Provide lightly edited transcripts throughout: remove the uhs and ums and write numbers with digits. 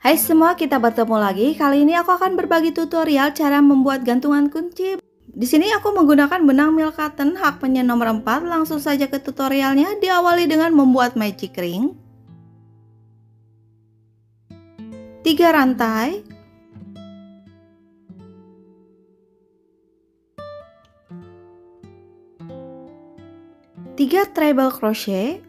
Hai semua, kita bertemu lagi. Kali ini aku akan berbagi tutorial cara membuat gantungan kunci. Di sini aku menggunakan benang Milk Cotton hakpennya nomor 4. Langsung saja ke tutorialnya. Diawali dengan membuat magic ring. 3 rantai. 3 treble crochet.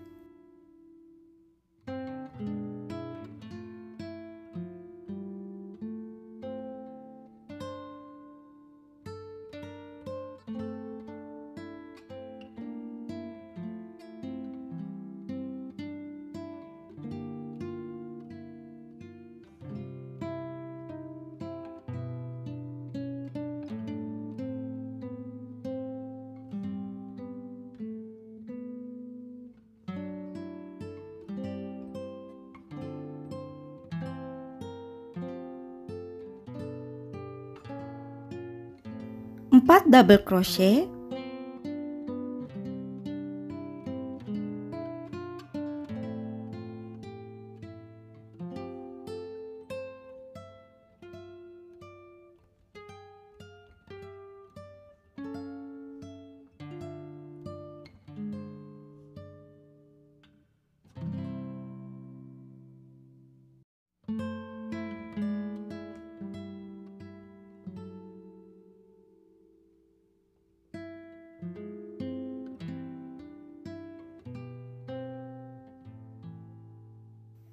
4 double crochet.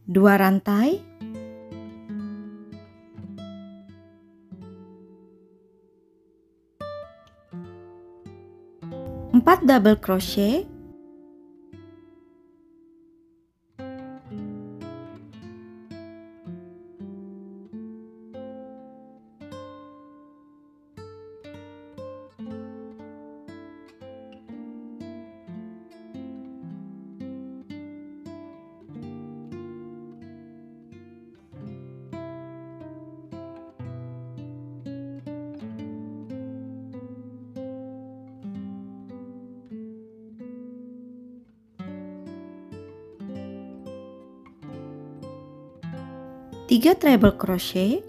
2 rantai. 4 double crochet. 3 treble crochet.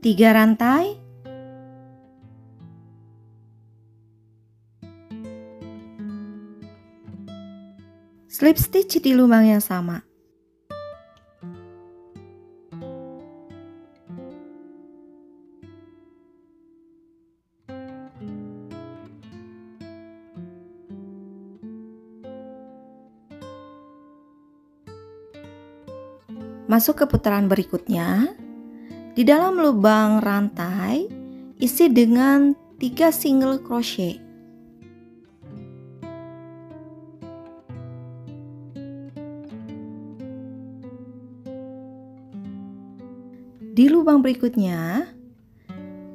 3 rantai. Slip stitch di lubang yang sama. Masuk ke putaran berikutnya. Di dalam lubang rantai, isi dengan 3 single crochet. Di lubang berikutnya,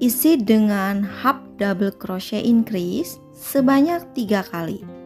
isi dengan half double crochet increase sebanyak 3 kali.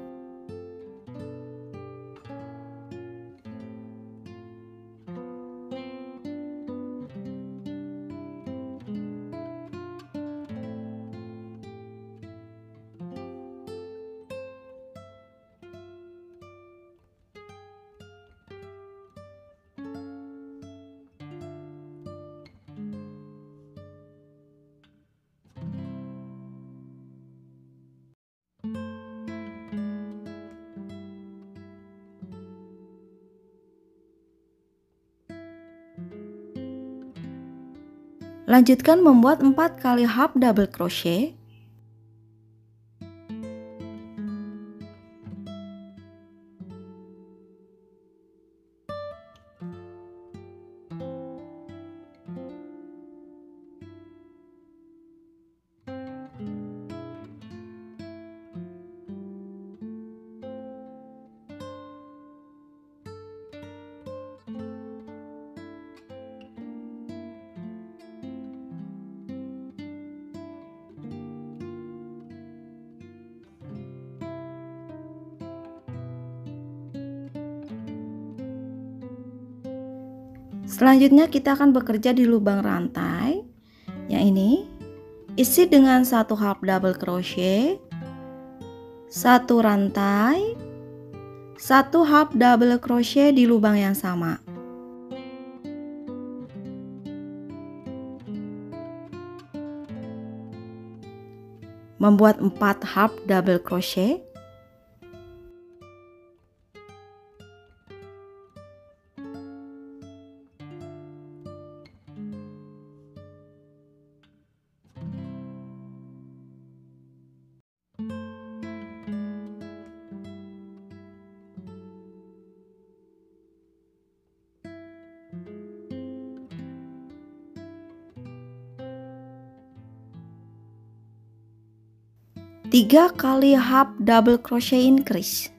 Lanjutkan membuat 4 kali half double crochet. Selanjutnya kita akan bekerja di lubang rantai yang ini. Isi dengan 1 half double crochet, 1 rantai, 1 half double crochet di lubang yang sama. Membuat 4 half double crochet. Tiga kali half double crochet increase.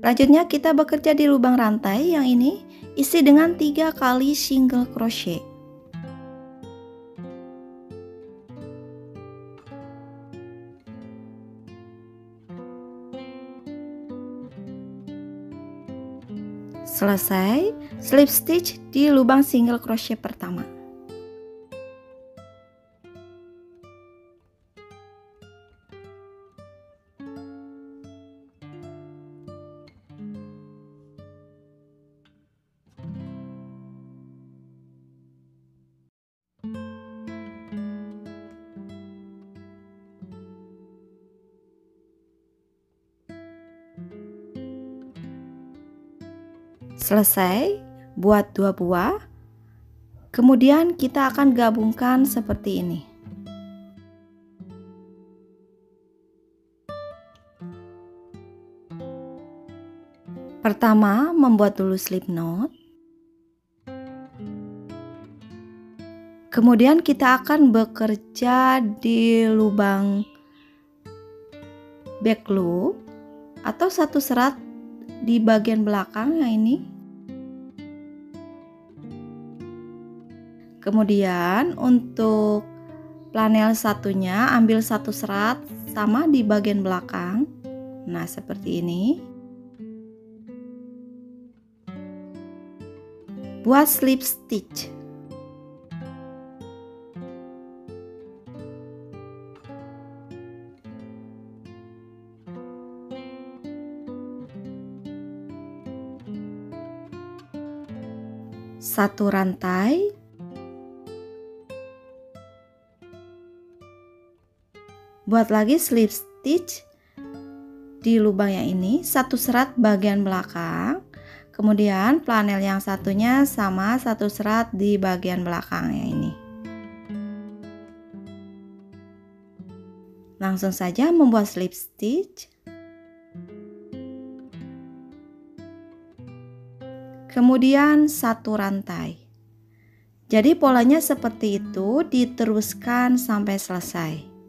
Selanjutnya kita bekerja di lubang rantai yang ini, isi dengan 3 kali single crochet. Selesai, slip stitch di lubang single crochet pertama. Selesai, buat 2 buah. Kemudian kita akan gabungkan seperti ini. Pertama, membuat dulu slip knot. Kemudian kita akan bekerja di lubang back loop atau satu serat di bagian belakang yang ini. Kemudian untuk flanel satunya ambil satu serat sama di bagian belakang. Nah, seperti ini. Buat slip stitch. Satu rantai. Buat lagi slip stitch di lubang yang ini, satu serat bagian belakang. Kemudian flanel yang satunya sama satu serat di bagian belakang yang ini. Langsung saja membuat slip stitch. Kemudian satu rantai. Jadi polanya seperti itu, diteruskan sampai selesai.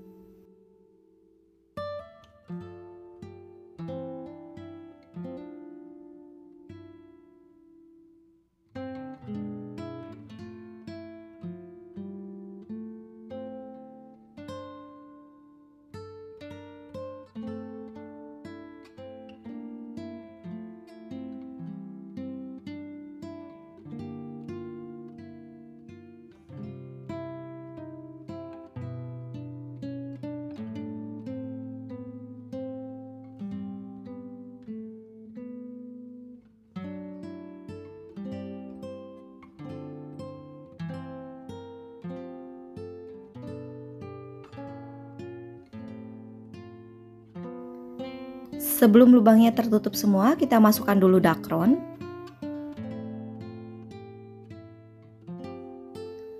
Sebelum lubangnya tertutup semua, kita masukkan dulu dakron.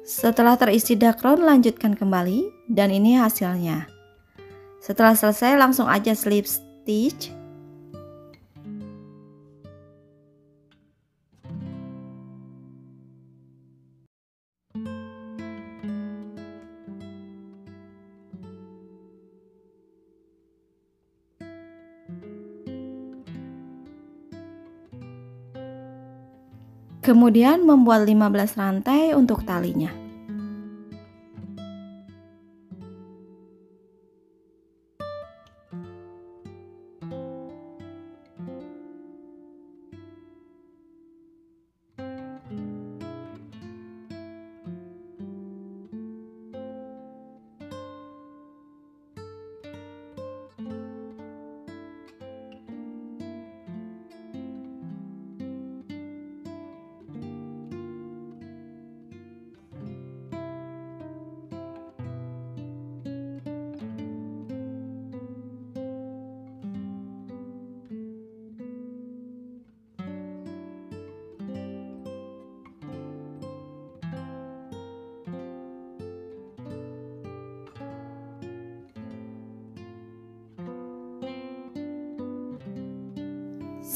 Setelah terisi dakron, lanjutkan kembali, dan ini hasilnya. Setelah selesai, langsung aja slip stitch. Kemudian membuat 15 rantai untuk talinya.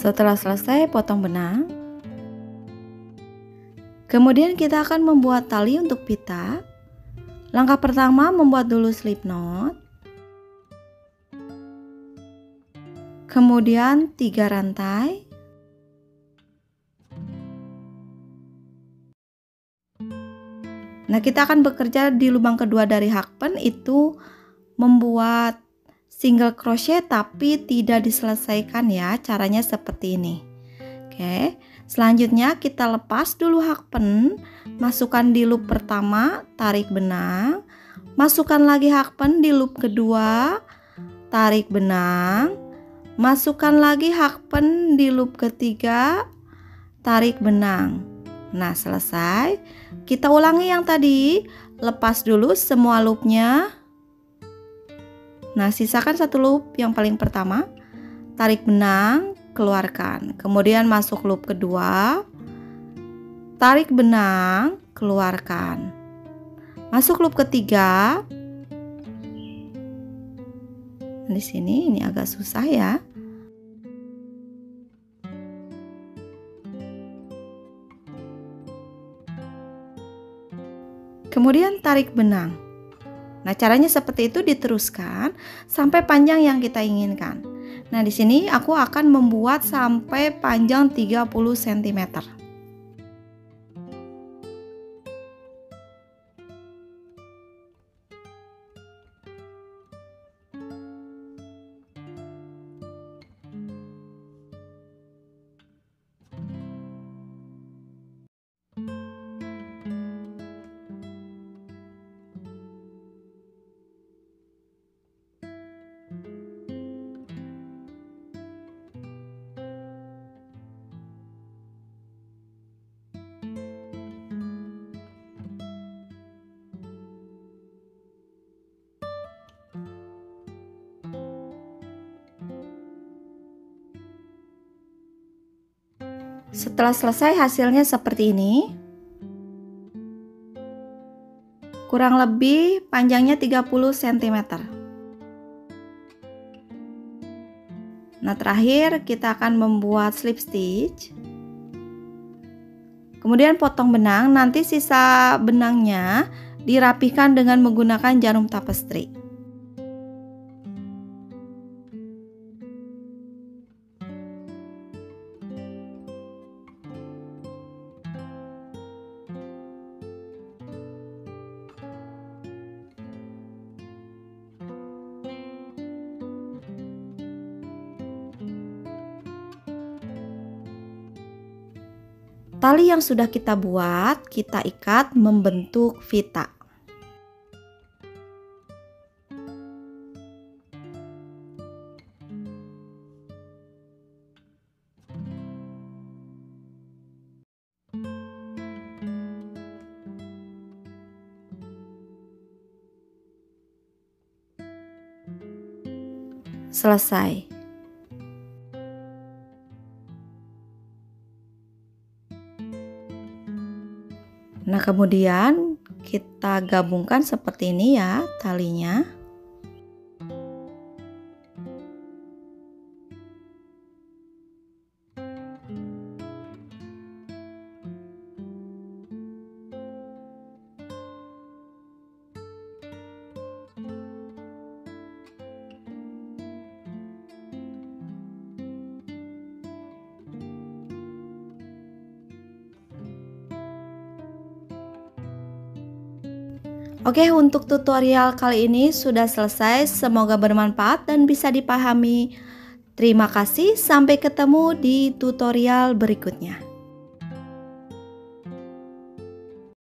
Setelah selesai, potong benang. Kemudian kita akan membuat tali untuk pita. Langkah pertama, membuat dulu slip knot. Kemudian 3 rantai. Nah, kita akan bekerja di lubang kedua dari hakpen itu membuat single crochet tapi tidak diselesaikan ya. Caranya seperti ini. Oke, selanjutnya kita lepas dulu hakpen, masukkan di loop pertama, tarik benang, masukkan lagi hakpen di loop kedua, tarik benang, masukkan lagi hakpen di loop ketiga, tarik benang. Nah, selesai. Kita ulangi yang tadi, lepas dulu semua loopnya. Nah, sisakan satu loop yang paling pertama, tarik benang, keluarkan. Kemudian masuk loop kedua, tarik benang, keluarkan. Masuk loop ketiga. Di sini ini agak susah ya. Kemudian tarik benang. Nah, caranya seperti itu diteruskan sampai panjang yang kita inginkan. Nah, di sini aku akan membuat sampai panjang 30 cm. Setelah selesai hasilnya seperti ini. Kurang lebih panjangnya 30 cm. Nah, terakhir kita akan membuat slip stitch. Kemudian potong benang, nanti sisa benangnya dirapihkan dengan menggunakan jarum tapestry. Tali yang sudah kita buat, kita ikat membentuk pita. Selesai. Nah, kemudian kita gabungkan seperti ini ya talinya. Oke, untuk tutorial kali ini sudah selesai. Semoga bermanfaat dan bisa dipahami. Terima kasih, sampai ketemu di tutorial berikutnya.